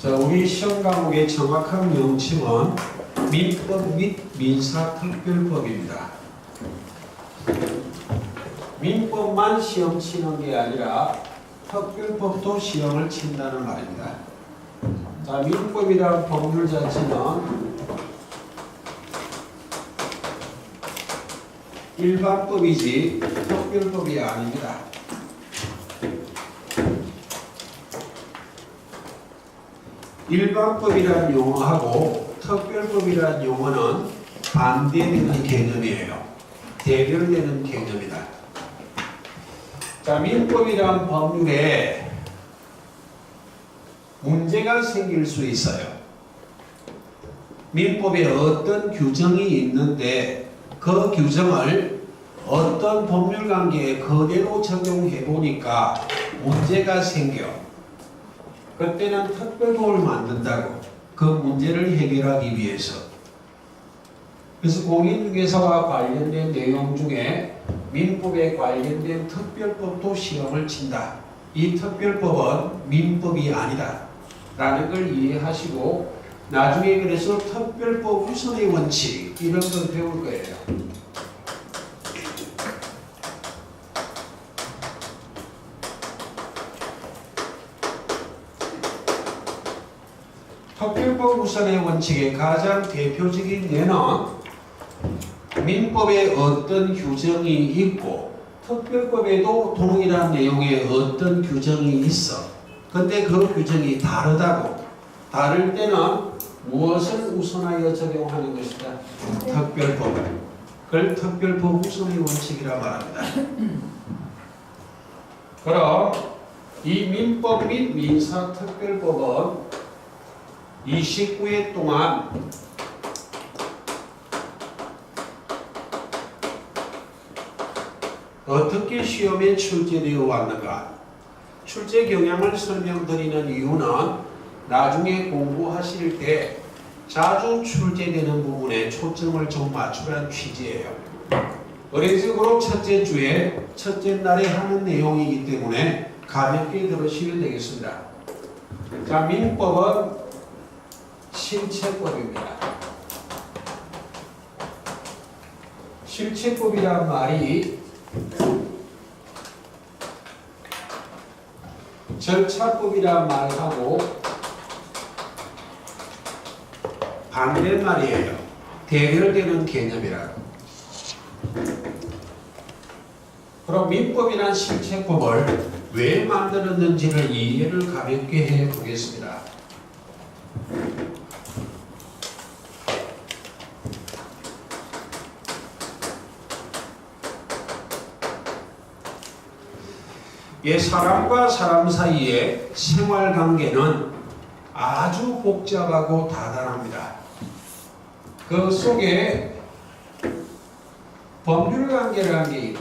자, 우리 시험 과목의 정확한 명칭은 민법 및 민사특별법입니다. 민법만 시험 치는 게 아니라 특별법도 시험을 친다는 말입니다. 자, 민법이란 법률 자체는 일반법이지 특별법이 아닙니다. 일반법이란 용어하고 특별법이란 용어는 반대되는 개념이에요. 대별되는 개념이다. 자, 민법이란 법률에 문제가 생길 수 있어요. 민법에 어떤 규정이 있는데 그 규정을 어떤 법률관계에 그대로 적용해 보니까 문제가 생겨. 그때는 특별법을 만든다고. 그 문제를 해결하기 위해서. 그래서 공인중개사와 관련된 내용 중에 민법에 관련된 특별법도 시험을 친다. 이 특별법은 민법이 아니다 라는 걸 이해하시고 나중에 그래서 특별법 우선의 원칙 이런 걸 배울 거예요. 특별법 우선의 원칙의 가장 대표적인 예는 민법에 어떤 규정이 있고 특별법에도 동일한 내용의 어떤 규정이 있어. 근데 그 규정이 다르다고. 다를 때는 무엇을 우선하여 적용하는 것이다? 특별법을. 그걸 특별법 우선의 원칙이라 말합니다. 그럼 이 민법 및 민사특별법은 29회 동안 어떻게 시험에 출제되어 왔는가? 출제 경향을 설명드리는 이유는 나중에 공부하실 때 자주 출제되는 부분에 초점을 좀 맞추라는 취지예요. 의례적으로 첫째 주에 첫째 날에 하는 내용이기 때문에 가볍게 들으시면 되겠습니다. 자, 민법은 실체법입니다. 실체법이란 말이 절차법이란 말하고 반대말이에요. 대별되는 개념이라. 그럼 민법이란 실체법을 왜 만들었는지를 이해를 가볍게 해 보겠습니다. 사람과 사람 사이의 생활관계는 아주 복잡하고 다단합니다. 그 속에 법률관계라는 게 있다.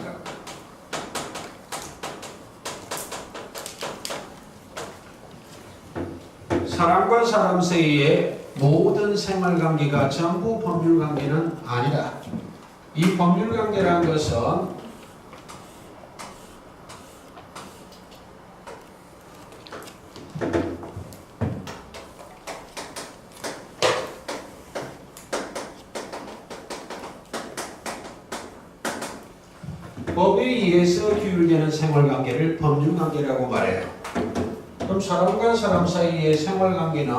사람과 사람 사이의 모든 생활관계가 전부 법률관계는 아니다. 이 법률관계라는 것은 법에 의해서 규율되는 생활관계를 법률관계라고 말해요. 그럼 사람과 사람 사이의 생활관계는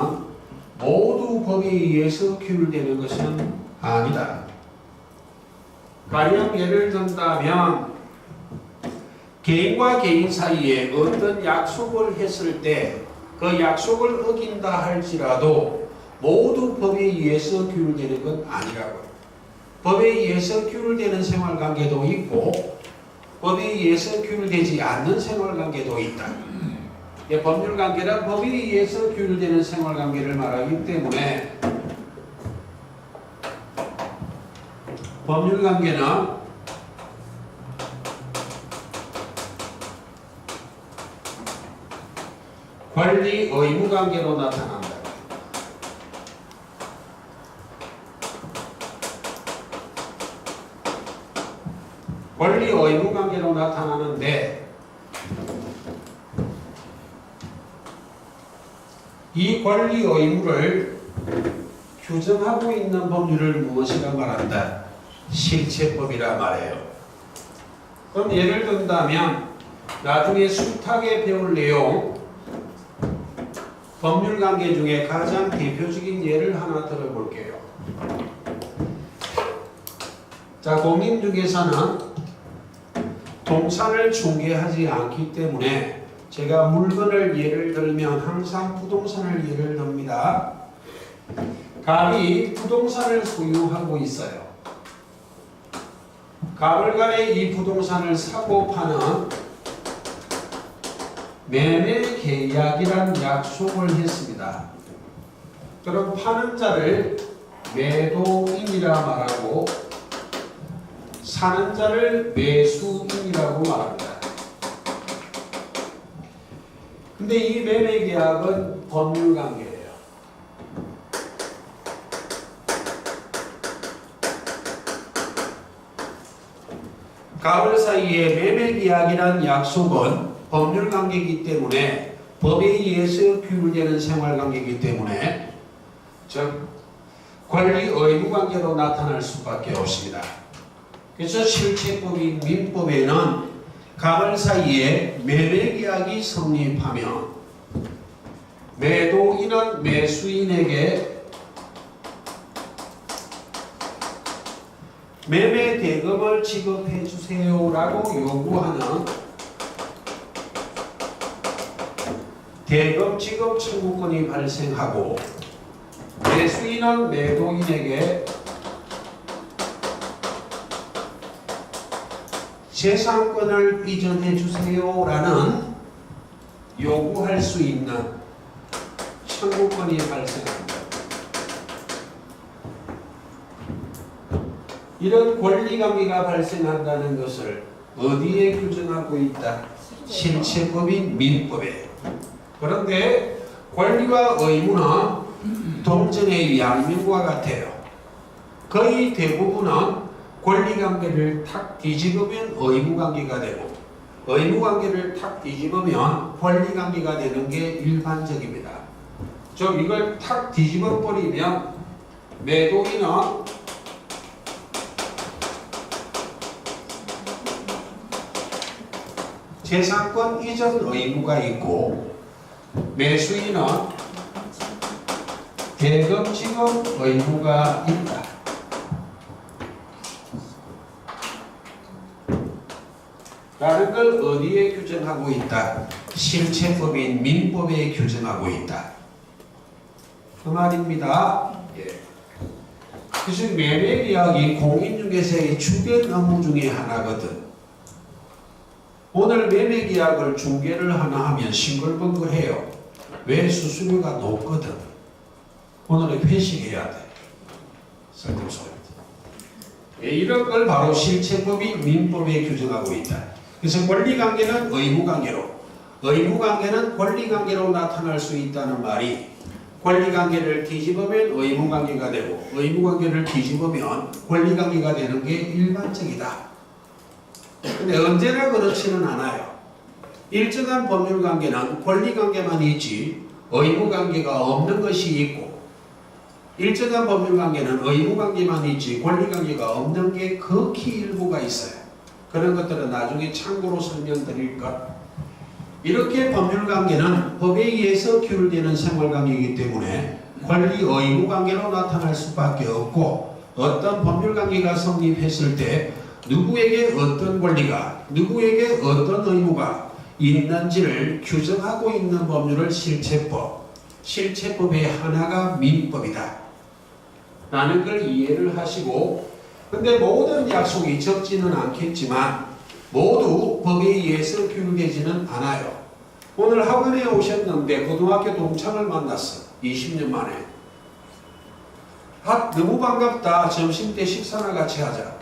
모두 법에 의해서 규율되는 것은 아니다. 가령 예를 든다면 개인과 개인 사이에 어떤 약속을 했을 때 그 약속을 어긴다 할지라도 모두 법에 의해서 규율되는 건 아니라고요. 법에 의해서 규율되는 생활관계도 있고 법에 의해서 규율되지 않는 생활관계도 있다. 법률관계란 법에 의해서 규율되는 생활관계를 말하기 때문에 법률관계는 권리 의무 관계로 나타난다. 권리 의무 관계로 나타나는데 이 권리 의무를 규정하고 있는 법률을 무엇이라 말한다? 실체법이라 말해요. 그럼 예를 든다면 나중에 숱하게 배울 내용 법률관계 중에 가장 대표적인 예를 하나 들어볼게요. 자, 공인 중개사는 동산을 중개하지 않기 때문에 제가 물건을 예를 들면 항상 부동산을 예를 듭니다. 갑이 부동산을 소유하고 있어요. 갑을 간에 이 부동산을 사고 파는 매매 계약이란 약속을 했습니다. 그럼 파는 자를 매도인이라 말하고 사는 자를 매수인이라고 말합니다. 근데 이 매매 계약은 법률관계예요. 갑을 사이에 매매 계약이란 약속은 법률관계이기 때문에 법에 의해서 규율되는 생활관계이기 때문에 즉 권리 의무관계로 나타날 수밖에 없습니다. 그래서 실체법인 민법에는 갑을 사이에 매매계약이 성립하면 매도인은 매수인에게 매매 대금을 지급해 주세요라고 요구하는 대금 지급 청구권이 발생하고 매수인은 매도인에게 재산권을 이전해 주세요라는 요구할 수 있는 청구권이 발생합니다. 이런 권리관계가 발생한다는 것을 어디에 규정하고 있다? 실체법인 민법에. 그런데 권리와 의무는 동전의 양면과 같아요. 거의 대부분은 권리관계를 탁 뒤집으면 의무관계가 되고 의무관계를 탁 뒤집으면 권리관계가 되는 게 일반적입니다. 즉 이걸 탁 뒤집어 버리면 매도인은 재산권 이전 의무가 있고 매수인은 대금 지급 의무가 있다. 라는 걸 어디에 규정하고 있다? 실체법인 민법에 규정하고 있다. 그 말입니다. 예. 그래서 매매계약이 공인중개사의 주된 업무 중에 하나거든. 오늘 매매계약을 중개를 하나 하면 싱글벙글해요. 왜? 수수료가 높거든. 오늘은 회식해야 돼. 설득소리입니다. 이런 걸 바로 실체법이 민법에 규정하고 있다. 그래서 권리관계는 의무관계로, 의무관계는 권리관계로 나타날 수 있다는 말이 권리관계를 뒤집으면 의무관계가 되고 의무관계를 뒤집으면 권리관계가 되는 게 일반적이다. 근데 언제나 그렇지는 않아요. 일정한 법률관계는 권리관계만 있지 의무관계가 없는 것이 있고 일정한 법률관계는 의무관계만 있지 권리관계가 없는 게 극히 일부가 있어요. 그런 것들은 나중에 참고로 설명드릴 것. 이렇게 법률관계는 법에 의해서 규율되는 생활관계이기 때문에 권리 의무관계로 나타날 수밖에 없고 어떤 법률관계가 성립했을 때 누구에게 어떤 권리가 누구에게 어떤 의무가 있는지를 규정하고 있는 법률을 실체법, 실체법의 하나가 민법이다 라는 걸 이해를 하시고, 근데 모든 약속이 적지는 않겠지만 모두 법에 의해서 규율되지는 않아요. 오늘 학원에 오셨는데 고등학교 동창을 만났어. 20년 만에. 너무 반갑다. 점심때 식사나 같이 하자.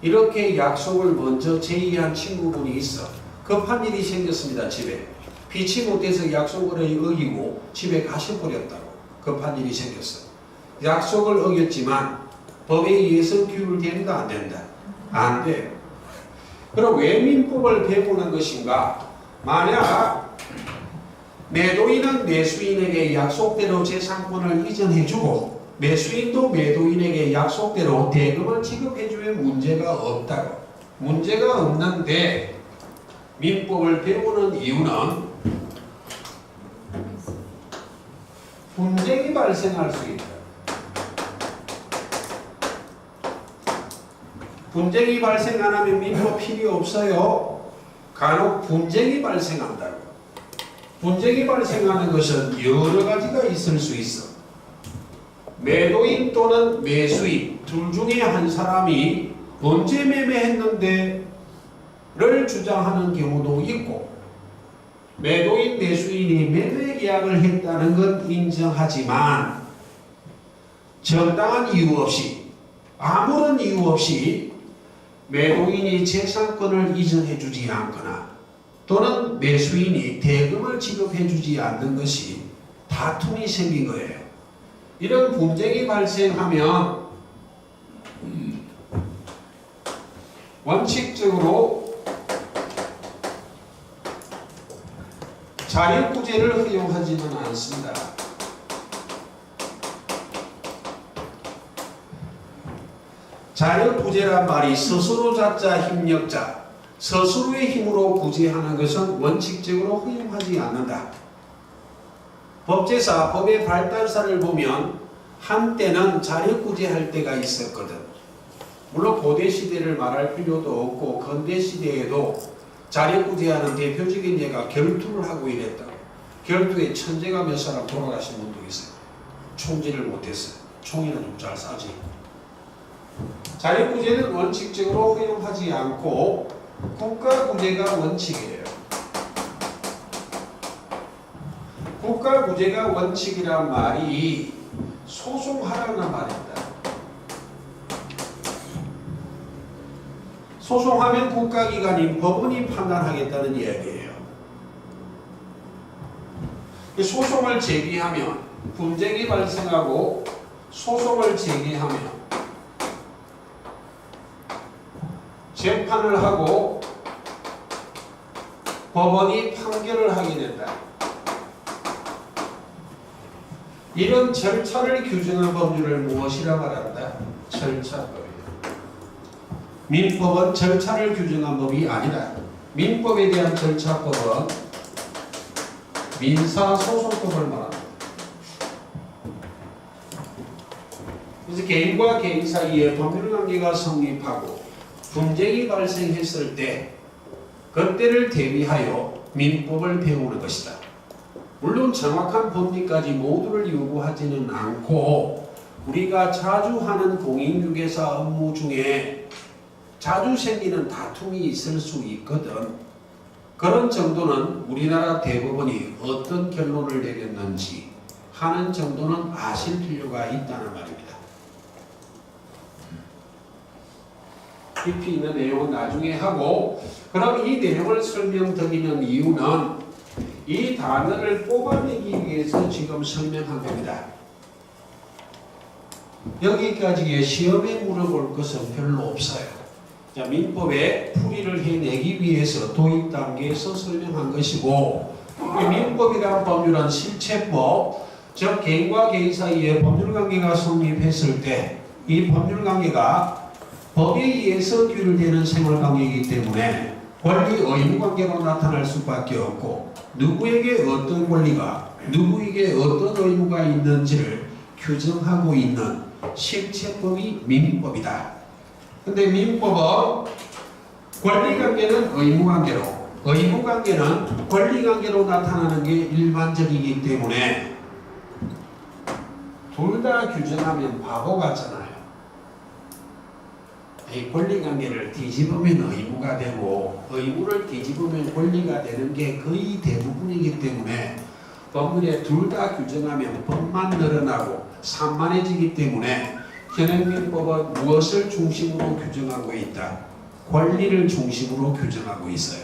이렇게 약속을 먼저 제의한 친구분이 있어. 급한 일이 생겼습니다. 집에. 빛이 못해서 약속을 어기고 집에 가셔버렸다고. 급한 일이 생겼어. 약속을 어겼지만 법에 의해서 규율된다 안 된다? 안 돼. 그럼 왜 민법을 배우는 것인가? 만약 매도인은 매수인에게 약속대로 재산권을 이전해주고 매수인도 매도인에게 약속대로 대금을 지급해주면 문제가 없다고. 문제가 없는데 민법을 배우는 이유는 분쟁이 발생할 수 있다. 분쟁이 발생 안 하면 민법 필요 없어요. 간혹 분쟁이 발생한다고. 분쟁이 발생하는 것은 여러 가지가 있을 수 있어. 매도인 또는 매수인 둘 중에 한 사람이 언제 매매했는데 를 주장하는 경우도 있고, 매도인 매수인이 매매 계약을 했다는 건 인정하지만 정당한 이유 없이, 아무런 이유 없이 매도인이 재산권을 이전해 주지 않거나 또는 매수인이 대금을 지급해 주지 않는 것이 다툼이 생긴 거예요. 이런 분쟁이 발생하면 원칙적으로 자력구제를 허용하지는 않습니다. 자력구제란 말이 스스로 자자 힘력자, 스스로의 힘으로 구제하는 것은 원칙적으로 허용하지 않는다. 법제사, 법의 발달사를 보면 한때는 자력구제할 때가 있었거든. 물론 고대 시대를 말할 필요도 없고 근대 시대에도 자력구제하는 대표적인 예가 결투를 하고 이랬다고. 결투에 천재가 몇 사람 돌아가신 분도 있어요. 총질을 못했어요. 총이나 좀 잘 쏴지. 자력구제는 원칙적으로 허용하지 않고 국가구제가 원칙이에요. 국가구제가 원칙이란 말이 소송하라는 말입니다. 소송하면 국가기관인 법원이 판단하겠다는 이야기예요. 소송을 제기하면 분쟁이 발생하고 소송을 제기하면 재판을 하고 법원이 판결을 하게 된다. 이런 절차를 규정한 법률을 무엇이라 말한다? 절차법이에요. 민법은 절차를 규정한 법이 아니다. 민법에 대한 절차법은 민사소송법을 말합니다. 그래서 개인과 개인 사이에 법률관계가 성립하고 분쟁이 발생했을 때 그때를 대비하여 민법을 배우는 것이다. 물론 정확한 법리까지 모두를 요구하지는 않고 우리가 자주 하는 공인중개사 업무 중에 자주 생기는 다툼이 있을 수 있거든. 그런 정도는 우리나라 대법원이 어떤 결론을 내렸는지 하는 정도는 아실 필요가 있다는 말입니다. 깊이 있는 내용은 나중에 하고, 그럼 이 내용을 설명드리는 이유는 이 단어를 뽑아내기 위해서 지금 설명한 겁니다. 여기까지의 시험에 물어볼 것은 별로 없어요. 자, 민법의 풀이를 해내기 위해서 도입 단계에서 설명한 것이고, 민법이란 법률은 실체법, 즉 개인과 개인 사이에 법률관계가 성립했을 때 이 법률관계가 법에 의해서 규율되는 생활관계이기 때문에 권리 의무관계로 나타날 수밖에 없고 누구에게 어떤 권리가 누구에게 어떤 의무가 있는지를 규정하고 있는 실체법이 민법이다. 근데 민법은 권리관계는 의무관계로, 의무관계는 권리관계로 나타나는 게 일반적이기 때문에 둘 다 규정하면 바보 같잖아요. 이 권리관계를 뒤집으면 의무가 되고 의무를 뒤집으면 권리가 되는 게 거의 대부분이기 때문에 법률에 둘 다 규정하면 법만 늘어나고 산만해지기 때문에 현행민법은 무엇을 중심으로 규정하고 있다? 권리를 중심으로 규정하고 있어요.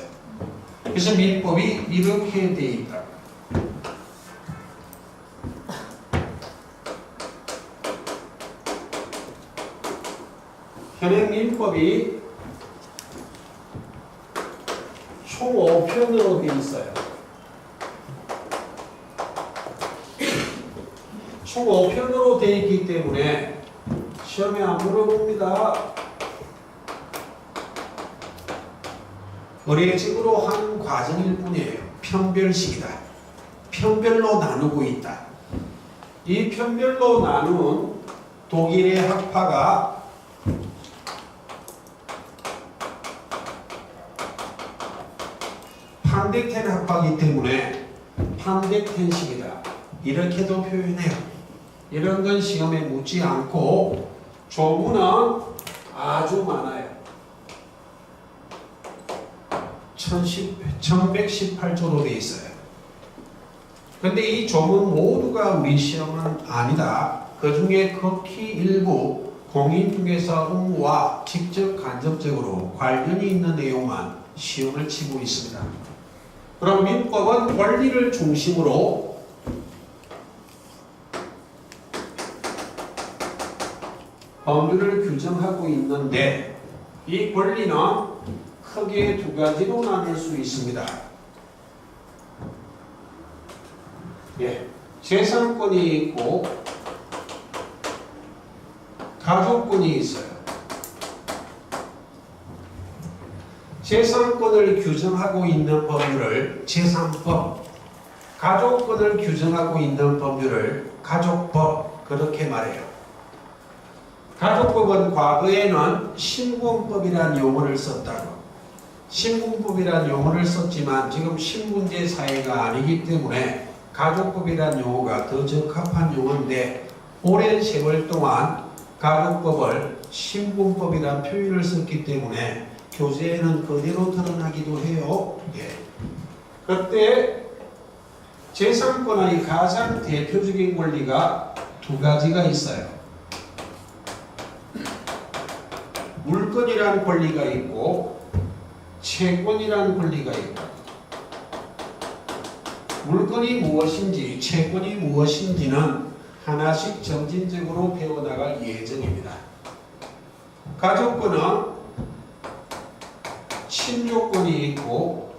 그래서 민법이 이렇게 되어 있다. 현행민법이 총 5편으로 되어 있어요. 총 5편으로 되어 있기 때문에 시험에 안 물어봅니다. 의례적으로 하는 과정일 뿐이에요. 편별식이다. 편별로 나누고 있다. 이 편별로 나눈 독일의 학파가 판덱텐 학파이기 때문에 판덱텐식이다. 이렇게도 표현해요. 이런 건 시험에 묻지 않고 조문은 아주 많아요. 1118조로 되어 있어요. 근데 이 조문 모두가 우리 시험은 아니다. 그 중에 극히 일부 공인중개사업무와 직접 간접적으로 관련이 있는 내용만 시험을 치고 있습니다. 그럼 민법은 권리를 중심으로 법률을 규정하고 있는데 이 권리는 크게 두 가지로 나눌 수 있습니다. 예, 재산권이 있고 가족권이 있어요. 재산권을 규정하고 있는 법률을 재산법, 가족권을 규정하고 있는 법률을 가족법, 그렇게 말해요. 가족법은 과거에는 신분법이라는 용어를 썼다고. 신분법이라는 용어를 썼지만 지금 신분제 사회가 아니기 때문에 가족법이라는 용어가 더 적합한 용어인데 오랜 세월 동안 가족법을 신분법이라는 표현을 썼기 때문에 교재에는 그대로 드러나기도 해요. 예. 그때 재산권의 가장 대표적인 권리가 두 가지가 있어요. 물권이라는 권리가 있고 채권이라는 권리가 있고, 물권이 무엇인지 채권이 무엇인지는 하나씩 점진적으로 배워나갈 예정입니다. 가족권은 친족권이 있고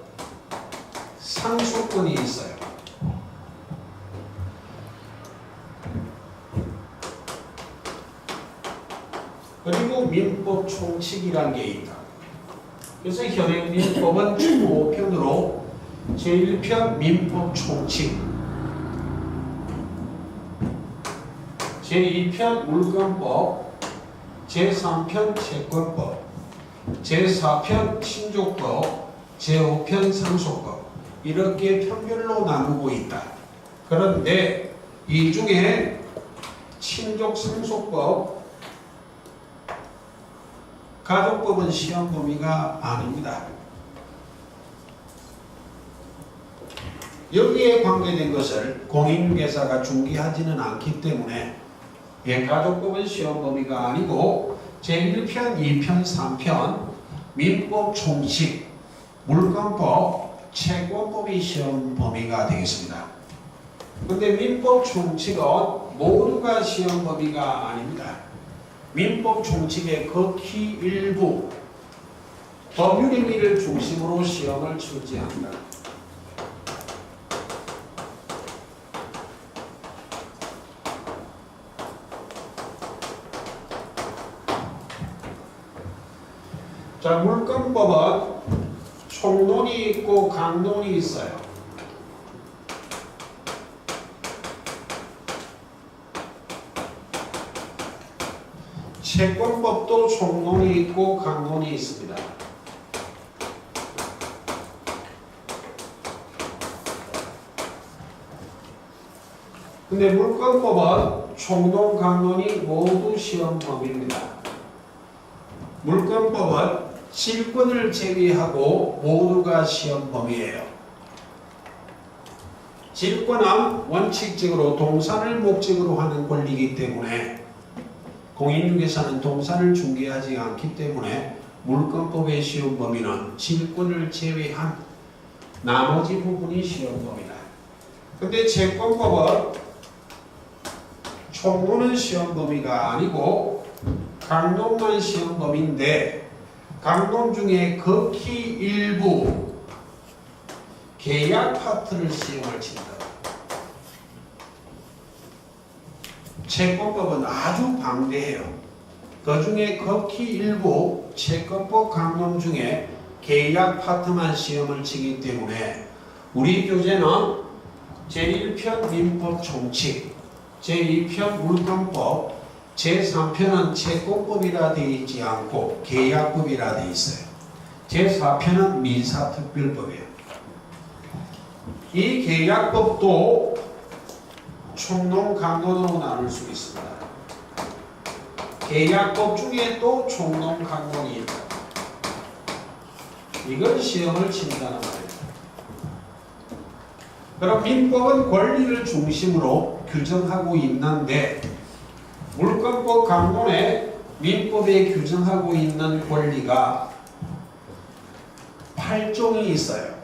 상속권이 있어요. 그리고 민법 총칙이라는 게 있다. 그래서 현행 민법은 총 5편으로 제1편 민법 총칙, 제2편 물권법, 제3편 채권법, 제4편 친족법, 제5편 상속법, 이렇게 편별로 나누고 있다. 그런데 이 중에 친족 상속법, 가족법은 시험 범위가 아닙니다. 여기에 관계된 것을 공인중개사가 중개하지는 않기 때문에 가족법은 시험 범위가 아니고 제1편, 2편, 3편 민법 총칙, 물권법, 채권법이 시험 범위가 되겠습니다. 그런데 민법 총칙은 모두가 시험 범위가 아닙니다. 민법 총칙의 극히 일부 법률 행위를 중심으로 시험을 출제한다. 자, 물권법은 총론이 있고 강론이 있어요. 채권법도 총론이 있고 강론이 있습니다. 근데 물권법은 총론, 강론이 모두 시험 범위입니다. 물권법은 질권을 제외하고 모두가 시험 범위예요. 질권은 원칙적으로 동산을 목적으로 하는 권리이기 때문에 공인중개사는 동산을 중개하지 않기 때문에 물권법의 시험 범위는 질권을 제외한 나머지 부분이 시험 범위다. 근데 채권법은 총론은 시험 범위가 아니고 강론만 시험 범위인데 강론 중에 극히 일부 계약 파트를 시험을 친다. 채권법은 아주 방대해요. 그 중에 극히 일부 채권법 강론 중에 계약 파트만 시험을 치기 때문에 우리 교재는 제1편 민법 총칙, 제2편 물권법, 제3편은 채권법이라 되어 있지 않고 계약법이라 되어 있어요. 제4편은 민사특별법이에요. 이 계약법도 총론 강론으로 나눌 수 있습니다. 계약법 중에 또 총론 강론이 있다. 이걸 시험을 친다는 말이에요. 그럼 민법은 권리를 중심으로 규정하고 있는데 물권법 강론에 민법에 규정하고 있는 권리가 8종이 있어요.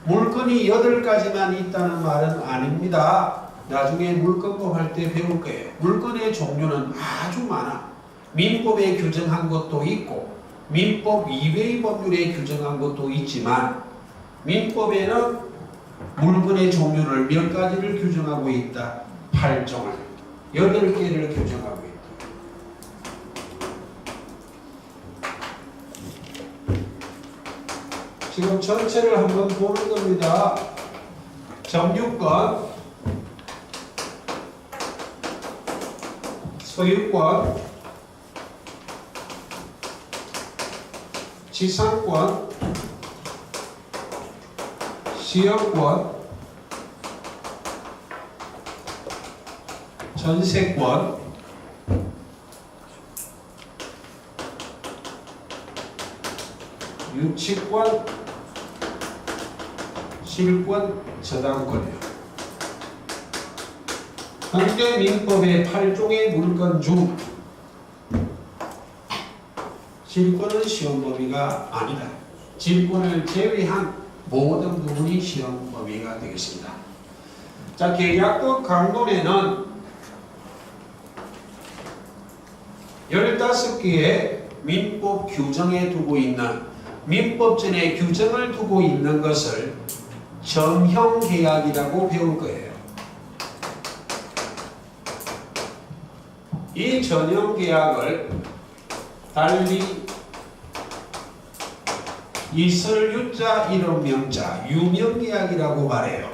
물건이 8가지만 있다는 말은 아닙니다. 나중에 물권법 할 때 배울 거예요. 물건의 종류는 아주 많아. 민법에 규정한 것도 있고 민법 이외의 법률에 규정한 것도 있지만 민법에는 물건의 종류를 몇 가지를 규정하고 있다? 8종을 8개를 규정하고 있다. 지금 전체를 한번 보는 겁니다. 점유권, 소유권, 지상권, 시효권, 전세권, 유치권, 실권, 저당권이에요. 현재 민법의 8종의 물건 중 질권은 시험 범위가 아니다. 질권을 제외한 모든 부분이 시험 범위가 되겠습니다. 자, 계약법 강론에는 15개의 민법 규정에 두고 있는 민법전에 규정을 두고 있는 것을 전형계약이라고 배울 거예요. 이 전형계약을 달리 이설유자 이름명자 유명계약이라고 말해요.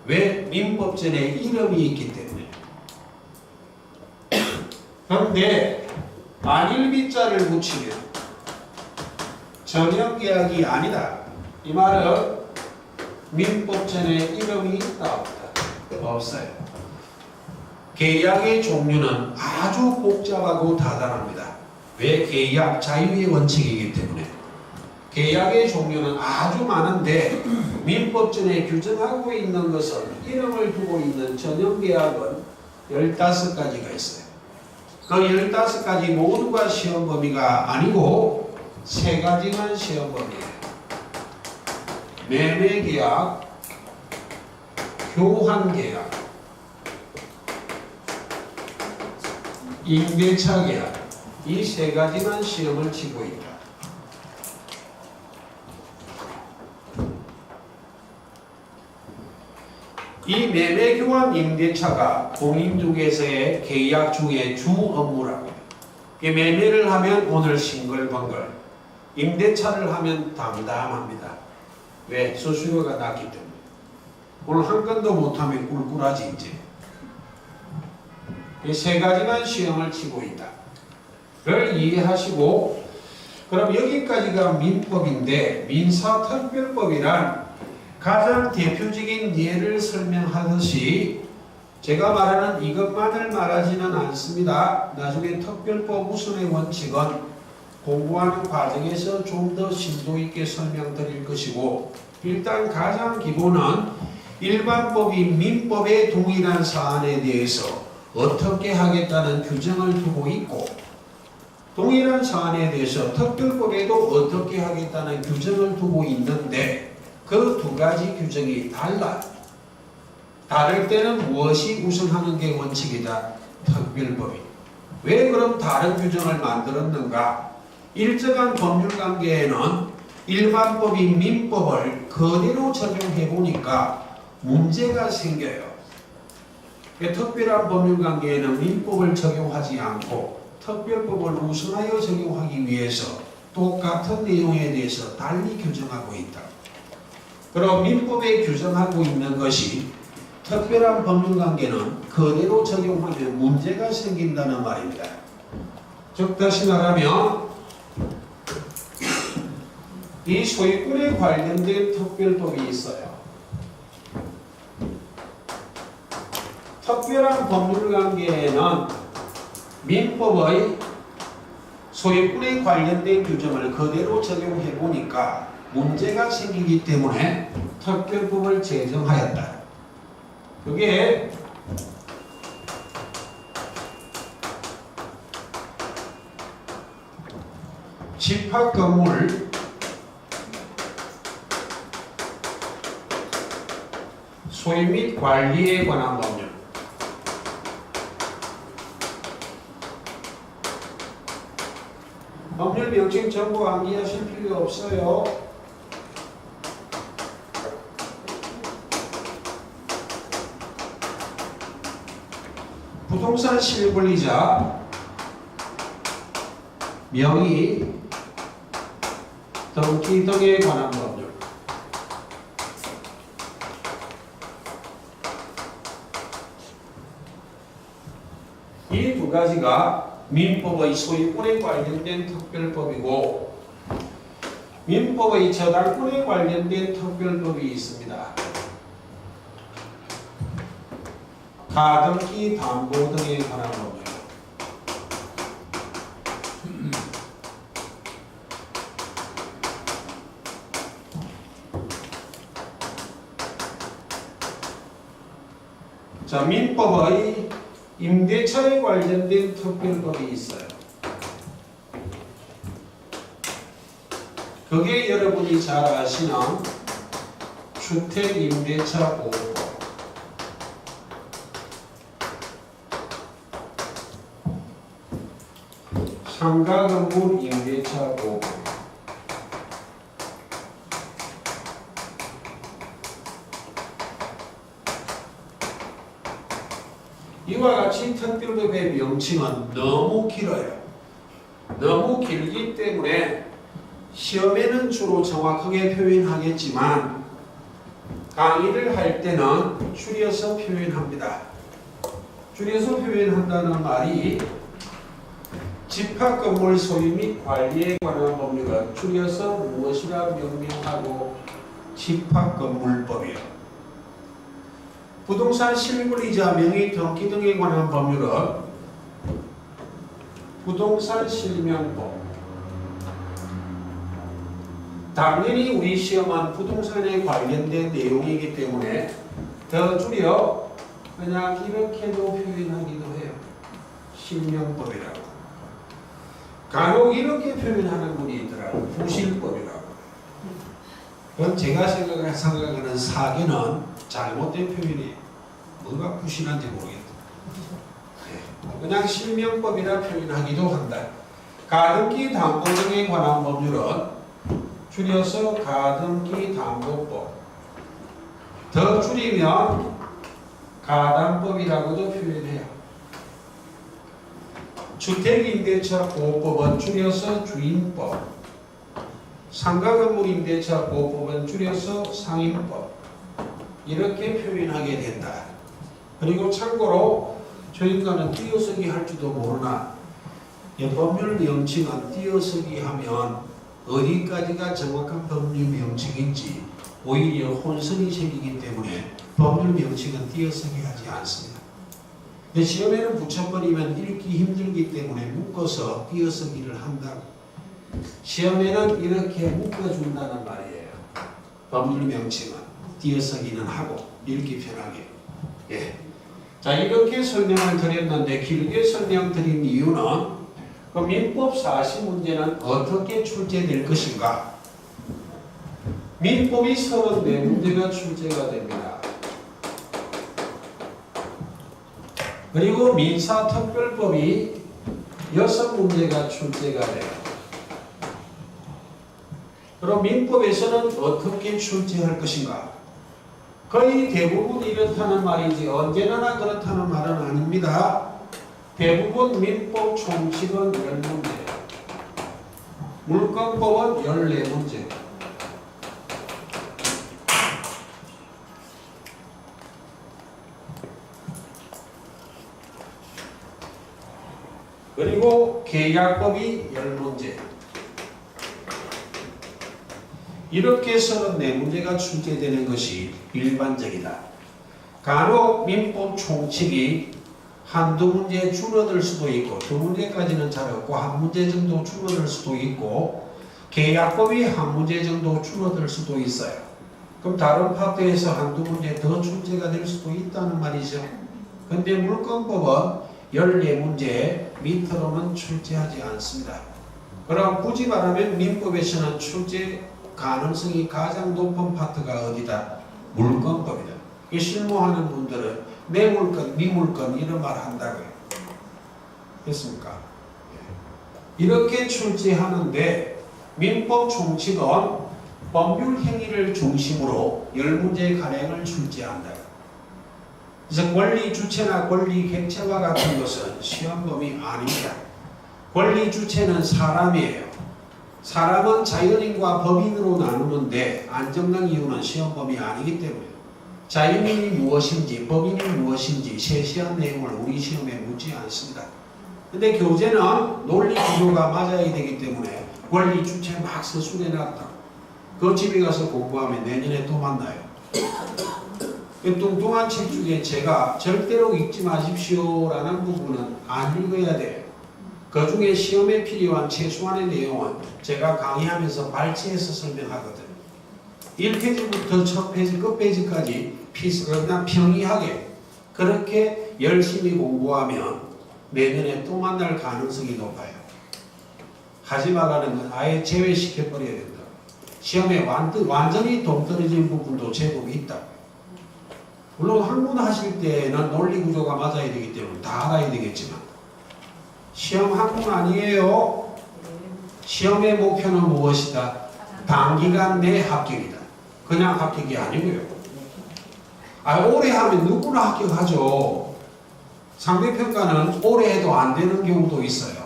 왜? 민법전에 이름이 있기 때문에. 그런데 안일비자를 붙이면 전형계약이 아니다. 이 말은 민법전에 이름이 있다 없다? 없어요. 계약의 종류는 아주 복잡하고 다단합니다. 왜? 계약 자유의 원칙이기 때문에. 계약의 종류는 아주 많은데 민법전에 규정하고 있는 것은 이름을 두고 있는 전형계약은 15가지가 있어요. 그 15가지 모두가 시험 범위가 아니고 3가지만 시험 범위예요. 매매계약, 교환계약, 임대차계약, 이 3가지만 시험을 치고 있다. 이 매매, 교환, 임대차가 공인중개사의 계약 중에 주 업무라고. 매매를 하면 오늘 싱글벙글, 임대차를 하면 담담합니다. 왜? 수수료가 낮기 때문에. 오늘 한 건도 못하면 꿀꿀하지 이제. 이 3가지만 시험을 치고 있다. 를 이해하시고, 그럼 여기까지가 민법인데 민사특별법이란 가장 대표적인 예를 설명하듯이 제가 말하는 이것만을 말하지는 않습니다. 나중에 특별법 우선의 원칙은 공부하는 과정에서 좀 더 심도 있게 설명드릴 것이고, 일단 가장 기본은 일반법이 민법의 동일한 사안에 대해서 어떻게 하겠다는 규정을 두고 있고, 동일한 사안에 대해서 특별법에도 어떻게 하겠다는 규정을 두고 있는데 그 2가지 규정이 달라. 다를 때는 무엇이 우선하는 게 원칙이다? 특별법이. 왜 그럼 다른 규정을 만들었는가? 일정한 법률관계에는 일반법이 민법을 그대로 적용해 보니까 문제가 생겨요. 특별한 법률관계에는 민법을 적용하지 않고 특별법을 우선하여 적용하기 위해서 똑같은 내용에 대해서 달리 규정하고 있다. 그럼 민법에 규정하고 있는 것이 특별한 법률관계는 그대로 적용하면 문제가 생긴다는 말입니다. 즉 다시 말하면 이 소유권에 관련된 특별법이 있어요. 특별한 법률관계에는 민법의 소유권에 관련된 규정을 그대로 적용해 보니까 문제가 생기기 때문에 특별법을 제정하였다. 그게 집합건물 소유 및 관리에 관한 법률. 법률 명칭 전부 암기하실 필요 없어요. 부동산 실권리자 명의 등기 등에 관한 법률. 이 두 가지가 민법의 소유권에 관련된 특별법이고 민법의 저당권에 관련된 특별법이 있습니다. 가등기 담보 등에 관한 법률. 자, 민법의 임대차에 관련된 특별법이 있어요. 그게 여러분이 잘 아시는 주택임대차 보호법. 상가건물 임대차 보호법. 이와 같이 특별법의 명칭은 너무 길어요. 너무 길기 때문에 시험에는 주로 정확하게 표현하겠지만 강의를 할 때는 줄여서 표현합니다. 줄여서 표현한다는 말이 집합건물 소유 및 관리에 관한 법률은 줄여서 무엇이라 명명하고 집합건물법이요. 부동산 실권리자 명의 등기 등에 관한 법률은 부동산 실명법. 당연히 우리 시험은 부동산에 관련된 내용이기 때문에 더 줄여 그냥 이렇게도 표현하기도 해요. 실명법이라고. 간혹 이렇게 표현하는 분이 있더라고요. 부실법이라고. 그건 제가 생각하는 사견은 잘못된 표현이에요. 뭐가 부실한지 모르겠다. 그냥 실명법이라 표현하기도 한다. 가등기 담보 등에 관한 법률은 줄여서 가등기 담보법. 더 줄이면 가담법이라고도 표현해요. 주택임대차 보호법은 줄여서 주임법. 상가건물 임대차 보호법은 줄여서 상임법. 이렇게 표현하게 된다. 그리고 참고로 저희가는 띄어쓰기 할 줄도 모르나 법률 명칭은 띄어쓰기 하면 어디까지가 정확한 법률 명칭인지 오히려 혼선이 생기기 때문에 법률 명칭은 띄어쓰기 하지 않습니다. 시험에는 붙여버리면 읽기 힘들기 때문에 묶어서 띄어쓰기를 한다고. 시험에는 이렇게 묶어준다는 말이에요. 법률 명칭은. 띄어쓰기는 하고 읽기 편하게. 예. 자, 이렇게 설명을 드렸는데 길게 설명드린 이유는 그 민법 사시 문제는 어떻게 출제될 것인가? 민법이 34문제가 출제가 됩니다. 그리고 민사특별법이 6문제가 출제가 돼요. 그럼 민법에서는 어떻게 출제할 것인가? 그 거의 대부분 이렇다는 말이지 언제나 그렇다는 말은 아닙니다. 대부분 민법 총칙은 10문제, 물권법은 14문제. 그리고 계약법이 10문제. 이렇게 34문제가 출제되는 것이 일반적이다. 간혹 민법 총칙이 한두 문제 줄어들 수도 있고 두 문제까지는 잘 없고 한 문제 정도 줄어들 수도 있고 계약법이 한 문제 정도 줄어들 수도 있어요. 그럼 다른 파트에서 한두 문제 더 출제가 될 수도 있다는 말이죠. 근데 물권법은 14문제 밑으로는 출제하지 않습니다. 그럼 굳이 말하면 민법에서는 출제 가능성이 가장 높은 파트가 어디다? 물권법이다. 이 실무하는 분들은 내 물건, 네 물건 이런 말 한다고요. 됐습니까? 이렇게 출제하는데 민법 총칙은 법률 행위를 중심으로 10문제 가량을 출제한다. 그래서 권리 주체나 권리 객체와 같은 것은 시험범위 아닙니다. 권리 주체는 사람이에요. 사람은 자연인과 법인으로 나누는데 안정된 이유는 시험범위 아니기 때문에 자연인이 무엇인지 법인이 무엇인지 세세한 내용을 우리 시험에 묻지 않습니다. 근데 교재는 논리 구조가 맞아야 되기 때문에 권리 주체 막 서술해놨다. 그 집에 가서 공부하면 내년에 또 만나요. 그 뚱뚱한 책 중에 제가 절대로 읽지 마십시오라는 부분은 안 읽어야 돼요. 그 중에 시험에 필요한 최소한의 내용은 제가 강의하면서 발췌해서 설명하거든요. 1페이지부터 첫 페이지, 끝페이지까지 그냥 평이하게 그렇게 열심히 공부하면 내년에 또 만날 가능성이 높아요. 하지 말라는 건 아예 제외시켜버려야 된다. 시험에 완전히 동떨어진 부분도 제법 있다. 물론 학문 하실 때는 논리 구조가 맞아야 되기 때문에 다 알아야 되겠지만 시험 학문 아니에요. 시험의 목표는 무엇이다? 단기간 내 합격이다. 그냥 합격이 아니고요. 오래 하면 누구나 합격하죠. 상대평가는 오래 해도 안 되는 경우도 있어요.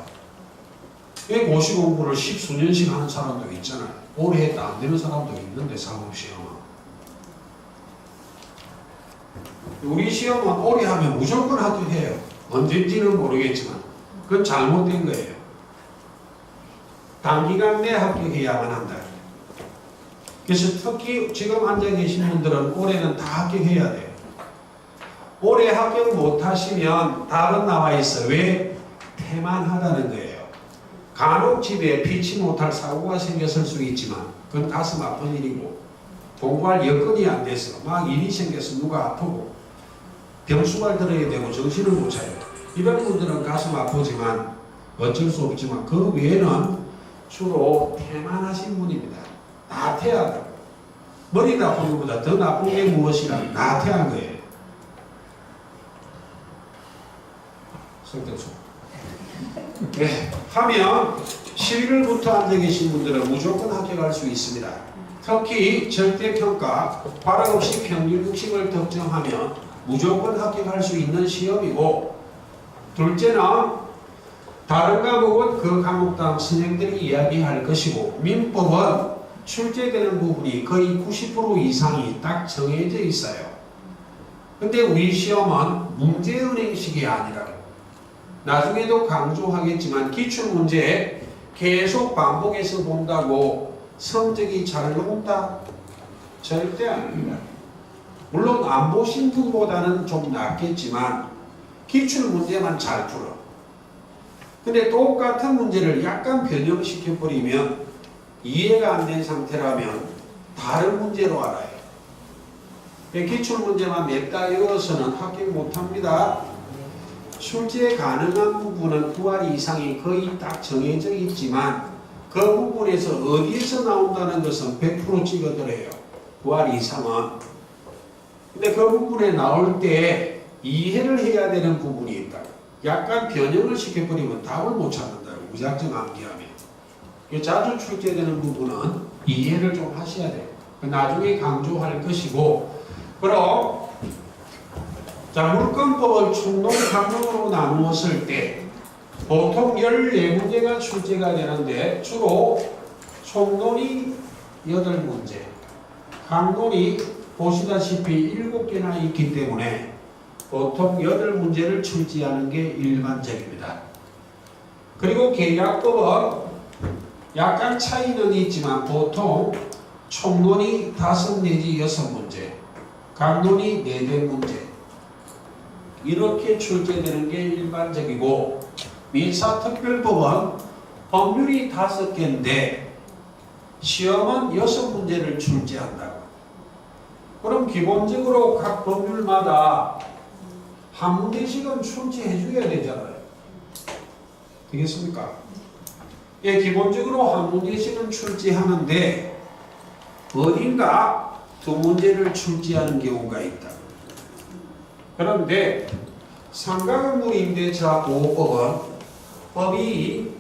왜 고시 공부를 10수년씩 하는 사람도 있잖아요. 오래 해도 안 되는 사람도 있는데 사법시험은. 우리 시험은 오래 하면 무조건 합격해요. 언제인지는 모르겠지만 그건 잘못된 거예요. 단기간 내 합격해야만 한다. 그래서 특히 지금 앉아 계신 분들은 올해는 다 합격해야 돼요. 올해 합격 못하시면 답은 나와 있어요. 왜? 태만하다는 거예요. 간혹 집에 피치 못할 사고가 생겼을 수 있지만 그건 가슴 아픈 일이고 공부할 여건이 안 돼서 막 일이 생겨서 누가 아프고 병수발 들어야 되고 정신을 못 차려요. 이런 분들은 가슴 아프지만 어쩔 수 없지만 그 외에는 주로 태만하신 분입니다. 나태하다. 머리 나쁜 것보다 더 나쁜 게 무엇이라 나태한 거예요. 성격수. 네, 하면 11월부터 앉아 계신 분들은 무조건 합격할 수 있습니다. 특히 절대평가, 과락 없이 평균 60을 득점하면 무조건 합격할 수 있는 시험이고, 둘째는 다른 과목은 그 과목당 선생들이 이야기할 것이고, 민법은 출제되는 부분이 거의 90% 이상이 딱 정해져 있어요. 근데 우리 시험은 문제은행식이 아니라고. 나중에도 강조하겠지만 기출문제 계속 반복해서 본다고 성적이 잘 나온다? 절대 아닙니다. 물론 안 보신 분보다는 좀 낫겠지만 기출문제만 잘 풀어. 근데 똑같은 문제를 약간 변형시켜버리면 이해가 안 된 상태라면 다른 문제로 알아요. 기출문제만 냈다 이어서는 합격 못합니다. 출제 가능한 부분은 9할 이상이 거의 딱 정해져 있지만 그 부분에서 어디에서 나온다는 것은 100% 찍어드려요. 9할 이상은. 근데 그 부분에 나올 때 이해를 해야 되는 부분이 있다. 약간 변형을 시켜버리면 답을 못 찾는다고. 무작정 암기하면. 자주 출제되는 부분은 이해를 좀 하셔야 돼요. 나중에 강조할 것이고, 그럼 자, 물권법을 총론 강론으로 나누었을 때 보통 14문제가 출제가 되는데 주로 총론이 8문제, 강론이 보시다시피 7개나 있기 때문에 보통 8문제를 출제하는 게 일반적입니다. 그리고 계약법은 약간 차이는 있지만 보통 총론이 5 내지 6문제, 강론이 4문제 이렇게 출제되는 게 일반적이고, 민사특별법은 법률이 5개인데 시험은 6문제를 출제한다고. 그럼 기본적으로 각 법률마다 한 문제씩은 출제해 줘야 되잖아요. 되겠습니까? 예, 기본적으로 한 문제씩은 출제하는데 어딘가 2문제를 출제하는 경우가 있다. 그런데 상가건물 임대차 보호법은 법이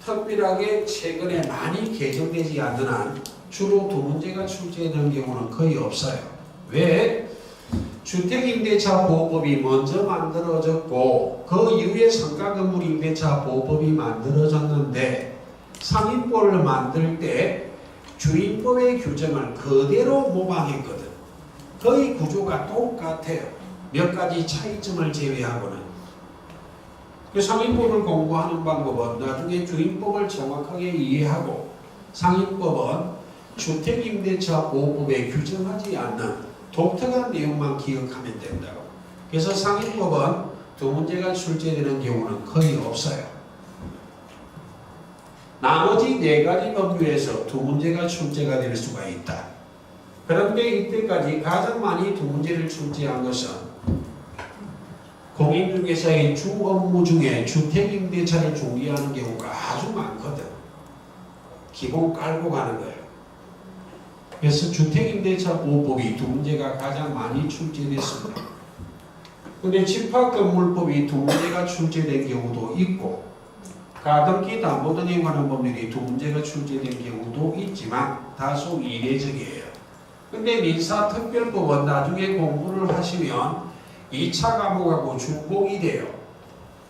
특별하게 최근에 많이 개정되지 않는 한 주로 2문제가 출제되는 경우는 거의 없어요. 왜? 주택임대차 보호법이 먼저 만들어졌고 그 이후에 상가건물 임대차 보호법이 만들어졌는데 상인법을 만들 때 주인법의 규정을 그대로 모방했거든. 거의 구조가 똑같아요. 몇 가지 차이점을 제외하고는. 그 상인법을 공부하는 방법은 나중에 주인법을 정확하게 이해하고 상인법은 주택임대차 보호법에 규정하지 않는 독특한 내용만 기억하면 된다고. 그래서 상인법은 2문제가 출제되는 경우는 거의 없어요. 나머지 4가지 법률에서 2문제가 출제가 될 수가 있다. 그런데 이때까지 가장 많이 2문제를 출제한 것은 공인중개사의 주 업무 중에 주택임대차를 준비하는 경우가 아주 많거든. 기본 깔고 가는 거예요. 그래서 주택임대차 보호법이 2문제가 가장 많이 출제됐습니다. 근데 집합건물법이 2문제가 출제된 경우도 있고 가등기 담보 등에 관한 법률이 2문제가 출제된 경우도 있지만 다소 이례적이에요. 근데 민사특별법은 나중에 공부를 하시면 2차 과목하고 중복이 돼요.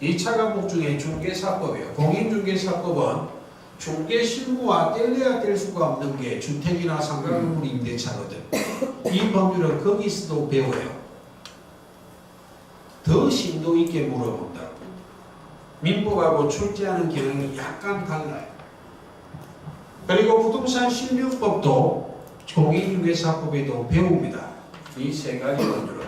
2차 과목 중에 중개사법이에요. 공인중개사법은 중개 실무와 뗄래야 뗄 수가 없는 게 주택이나 상가건물 임대차거든. 이 법률은 거기서도 배워요. 더 심도 있게 물어본다. 민법하고 출제하는 경향이 약간 달라요. 그리고 부동산 실명법도 공인중개사법에도 배웁니다. 이 3가지 법률은.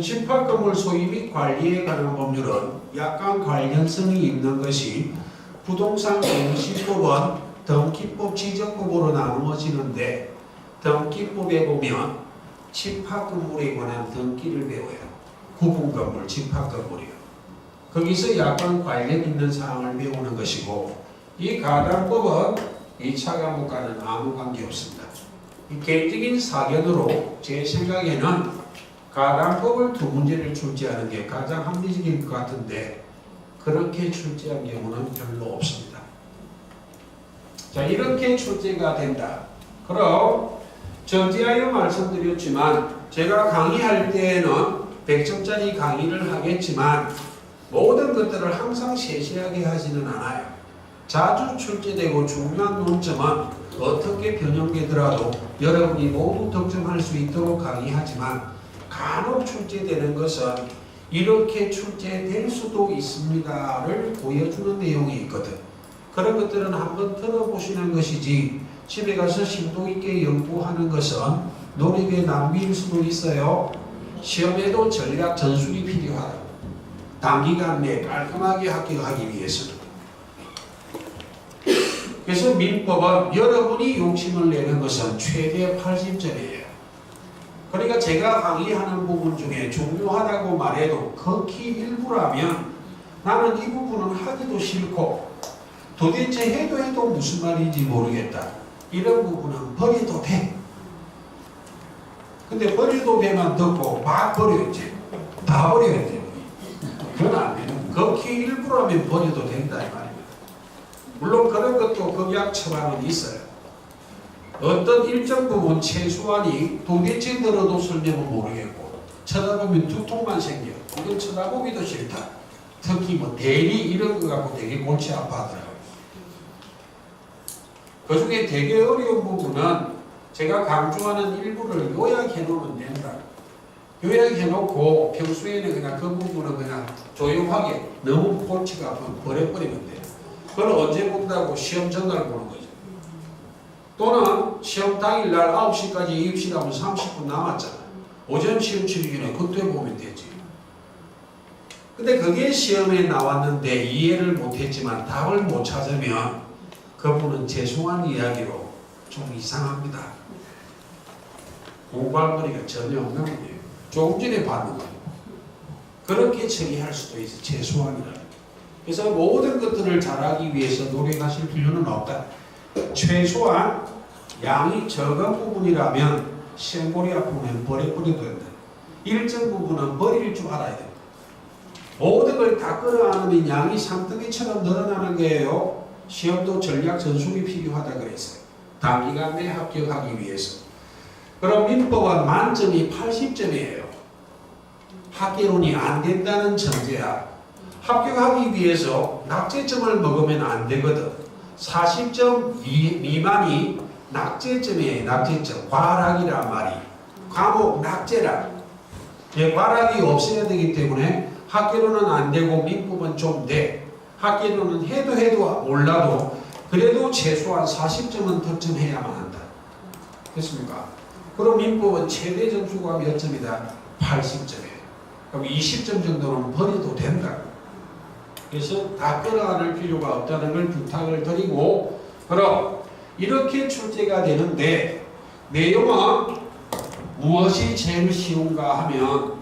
집합건물 소유 및 관리에 관한 법률은 약간 관련성이 있는 것이 부동산 공시법은 등기법 지정법으로 나누어지는데 등기법에 보면 집합건물에 관한 등기를 배워요. 구분건물, 집합건물이요. 거기서 약간 관련 있는 사항을 배우는 것이고 이 가담법은 2차 과목과는 아무 관계없습니다. 이 개인적인 사견으로 제 생각에는 가담법을 2문제를 출제하는 게 가장 합리적일 것 같은데 그렇게 출제한 경우는 별로 없습니다. 자, 이렇게 출제가 된다. 그럼 전제하여 말씀드렸지만 제가 강의할 때에는 100점짜리 강의를 하겠지만 모든 것들을 항상 세세하게 하지는 않아요. 자주 출제되고 중요한 논점은 어떻게 변형되더라도 여러분이 모두 득점할 수 있도록 강의하지만 간혹 출제되는 것은 이렇게 출제될 수도 있습니다를 보여주는 내용이 있거든. 그런 것들은 한번 들어보시는 것이지 집에 가서 심도 있게 연구하는 것은 노력의 낭비일 수도 있어요. 시험에도 전략 전술이 필요하다. 단기간 내에 깔끔하게 합격하기 위해서는. 그래서 민법은 여러분이 욕심을 내는 것은 최대 80점이에요. 그러니까 제가 강의하는 부분 중에 중요하다고 말해도 극히 일부라면 나는 이 부분은 하기도 싫고 도대체 해도 무슨 말인지 모르겠다. 이런 부분은 버려도 돼. 근데 버려도 되만 듣고 막 버려야지. 다 버려야지. 그건 안 되는. 극히 일부라면 버려도 된다 이 말입니다. 물론 그런 것도 법약 처방은 있어요. 어떤 일정 부분 최소한이 도대체 들어도 설명은 모르겠고 쳐다보면 두통만 생겨. 이건 쳐다보기도 싫다. 특히 뭐 대리 이런 거 갖고 되게 골치 아파하더라고요. 그 중에 되게 어려운 부분은 제가 강조하는 일부를 요약해 놓으면 된다. 요약해 놓고 평소에는 그냥 그 부분은 그냥 조용하게 너무 골치가 아프면 버려버리면 돼요. 그걸 언제 본다고? 시험 전날 보는 거죠. 또는 시험 당일날 9시까지 입시라면 30분 남았잖아. 오전 시험 치기 전에 그때 보면 되지. 근데 그게 시험에 나왔는데 이해를 못했지만 답을 못 찾으면 그분은 죄송한 이야기로 좀 이상합니다. 공부할 거리가 전혀 없는 거예요. 조금 전에 받는 거예요. 그렇게 처리할 수도 있어. 죄송합니다. 그래서 모든 것들을 잘하기 위해서 노력하실 필요는 없다. 최소한 양이 적은 부분이라면 시험고리 아프면 버려버려도 된다. 일정 부분은 버릴 줄 알아야 된다. 모든 걸 다 끌어안으면 양이 산더미처럼 늘어나는 거예요. 시험도 전략 전술이 필요하다 그랬어요. 단기간 내에 합격하기 위해서. 그럼 민법은 만점이 80점이에요. 학계론이 안 된다는 전제야. 합격하기 위해서 낙제점을 먹으면 안 되거든. 40점 미만이 낙제점이에요. 낙제점. 과락이란 말이. 과목 낙제라. 과락이 없어야 되기 때문에 학계론은 안 되고 민법은 좀 돼. 학계론은 해도 몰라도 그래도 최소한 40점은 득점해야만 한다. 됐습니까? 그럼 민법은 최대 점수가 몇 점이다? 80점이에요. 그럼 20점 정도는 버려도 된다. 그래서 다 끌어안을 필요가 없다는 걸 부탁을 드리고, 그럼 이렇게 출제가 되는데 내용은 무엇이 제일 쉬운가 하면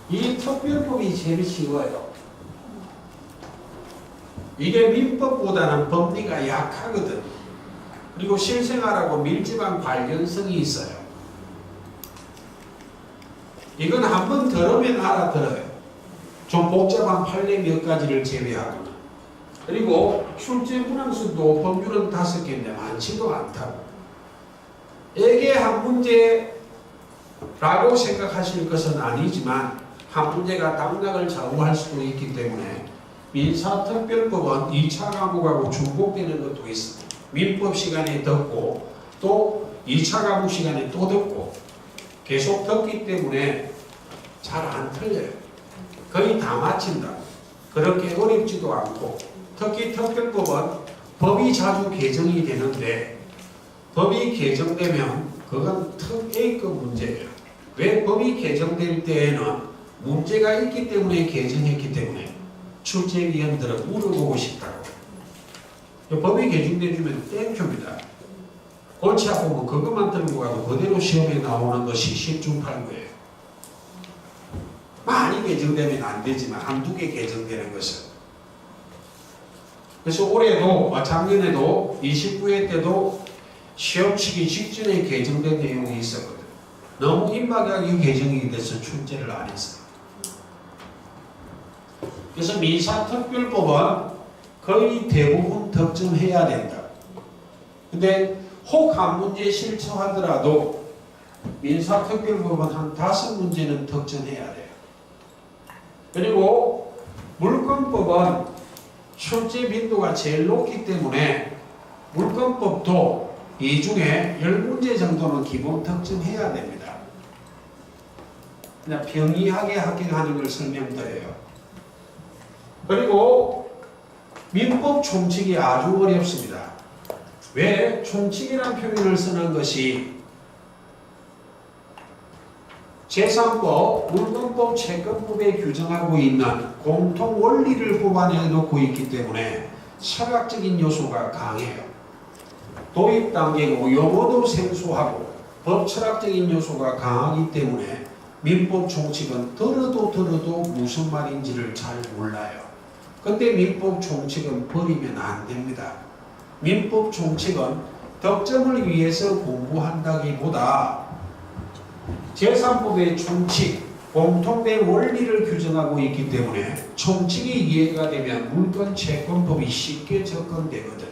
이 특별법이 제일 쉬워요. 이게 민법보다는 법리가 약하거든. 그리고 실생활하고 밀접한 관련성이 있어요. 이건 한번 들으면 알아들어요. 좀 복잡한 판례 몇 가지를 제외하고. 그리고 출제 문항수도 법률은 5개인데 많지도 않다고. 이게 한 문제라고 생각하실 것은 아니지만 한 문제가 당락을 좌우할 수도 있기 때문에 민사특별법은 2차 과목하고 중복되는 것도 있습니다. 민법 시간에 듣고 또 2차 과목 시간에 또 듣고 계속 듣기 때문에 잘 안 틀려요. 거의 다 맞힌다. 그렇게 어렵지도 않고, 특히 특별법은 법이 자주 개정이 되는데 법이 개정되면 그건 특 A급 문제예요. 왜? 법이 개정될 때에는 문제가 있기 때문에 개정했기 때문에 출제위원들은 물어보고 싶다고. 법이 개정되면 땡큐입니다. 골치 아프면 그것만 들고 가도 그대로 시험에 나오는 것이 10중8구예요. 많이 개정되면 안 되지만 한두 개 개정되는 것은. 그래서 올해도 작년에도 29회 때도 시험 치기 직전에 개정된 내용이 있었거든. 너무 임박하게 개정이 돼서 출제를 안 했어요. 그래서 민사특별법은 거의 대부분 득점해야 된다. 근데 혹 한 문제 실수하더라도 민사특별법은 한 5문제는 득점해야 돼요. 그리고 물권법은 출제 빈도가 제일 높기 때문에 물권법도 이 중에 10문제 정도는 기본 득점해야 됩니다. 그냥 평이하게 합격하는 걸 설명드려요. 그리고 민법 총칙이 아주 어렵습니다. 왜? 총칙이라는 표현을 쓰는 것이 제3법, 물권법, 채권법에 규정하고 있는 공통 원리를 뽑아내 놓고 있기 때문에 철학적인 요소가 강해요. 도입 단계고 용어도 생소하고 법 철학적인 요소가 강하기 때문에 민법 총칙은 들어도 무슨 말인지를 잘 몰라요. 근데 민법 총칙은 버리면 안 됩니다. 민법 총칙은 득점을 위해서 공부한다기보다 제3법의 총칙, 공통된 원리를 규정하고 있기 때문에 총칙이 이해가 되면 물권 채권법이 쉽게 접근되거든.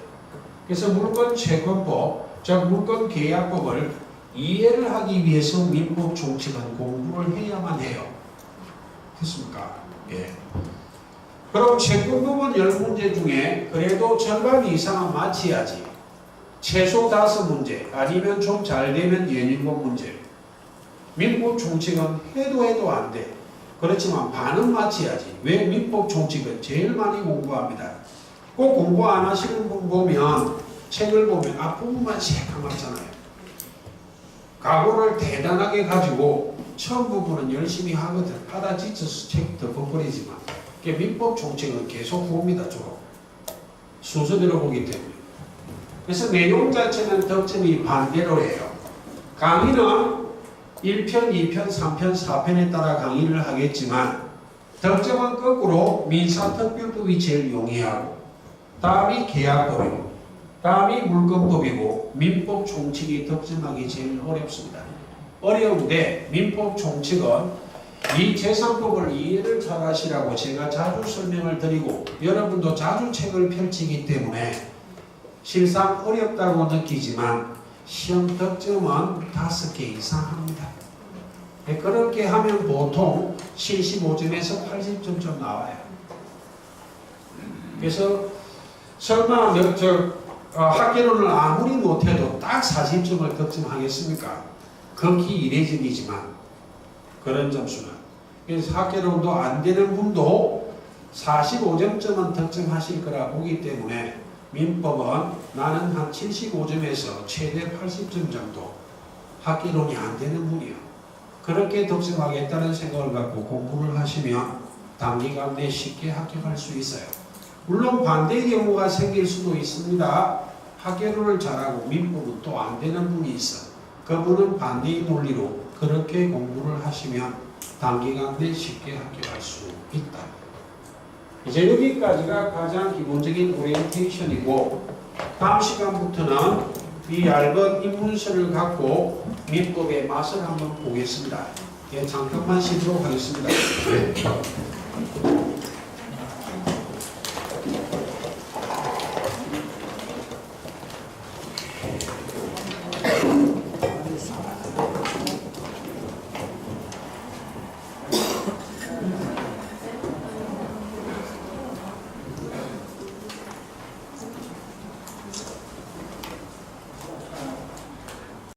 그래서 물권 채권법 즉 물권계약법을 이해를 하기 위해서 민법 총칙은 공부를 해야만 해요. 됐습니까? 예. 그럼 채권부분 10문제 중에 그래도 절반 이상은 맞춰야지. 최소 5문제 아니면 좀 잘되면 예민법 문제. 민법 총칙은 해도 안 돼. 그렇지만 반은 맞춰야지. 왜? 민법 총칙은 제일 많이 공부합니다. 꼭 공부 안 하시는 분 보면 책을 보면 앞부분만 씩 맞잖아요. 각오를 대단하게 가지고 처음 부분은 열심히 하거든. 하다 지쳐서 책 덮어버리지만 민법 총칙은 계속 봅니다. 주로 순서대로 보기 때문에. 그래서 내용 자체는 득점이 반대로 해요. 강의는 1편, 2편, 3편, 4편에 따라 강의를 하겠지만 득점은 거꾸로 민사특별법이 제일 용이하고 다음이 계약법이고 다음이 물권법이고 민법 총칙이 득점하기 제일 어렵습니다. 어려운데 민법 총칙은 이 재산법을 이해를 잘 하시라고 제가 자주 설명을 드리고 여러분도 자주 책을 펼치기 때문에 실상 어렵다고 느끼지만 시험 득점은 5개 이상 합니다. 그렇게 하면 보통 75점에서 80점 나와요. 그래서 설마 학계론을 아무리 못해도 딱 40점을 득점하겠습니까? 극히 이례적이지만 그런 점수는. 그래서 학계론도 안 되는 분도 45점쯤은 득점하실 거라 보기 때문에 민법은 나는 한 75점에서 최대 80점 정도 학계론이 안 되는 분이요. 그렇게 득점하겠다는 생각을 갖고 공부를 하시면 단기간 내에 쉽게 합격할 수 있어요. 물론 반대의 경우가 생길 수도 있습니다. 학계론을 잘하고 민법은 또 안 되는 분이 있어. 그분은 반대의 논리로 그렇게 공부를 하시면 단기간 내에 쉽게 합격할 수 있다. 이제 여기까지가 가장 기본적인 오리엔테이션이고 다음 시간부터는 이 얇은 입문서를 갖고 민법의 맛을 한번 보겠습니다. 예, 잠깐만 쉬도록 하겠습니다. 네.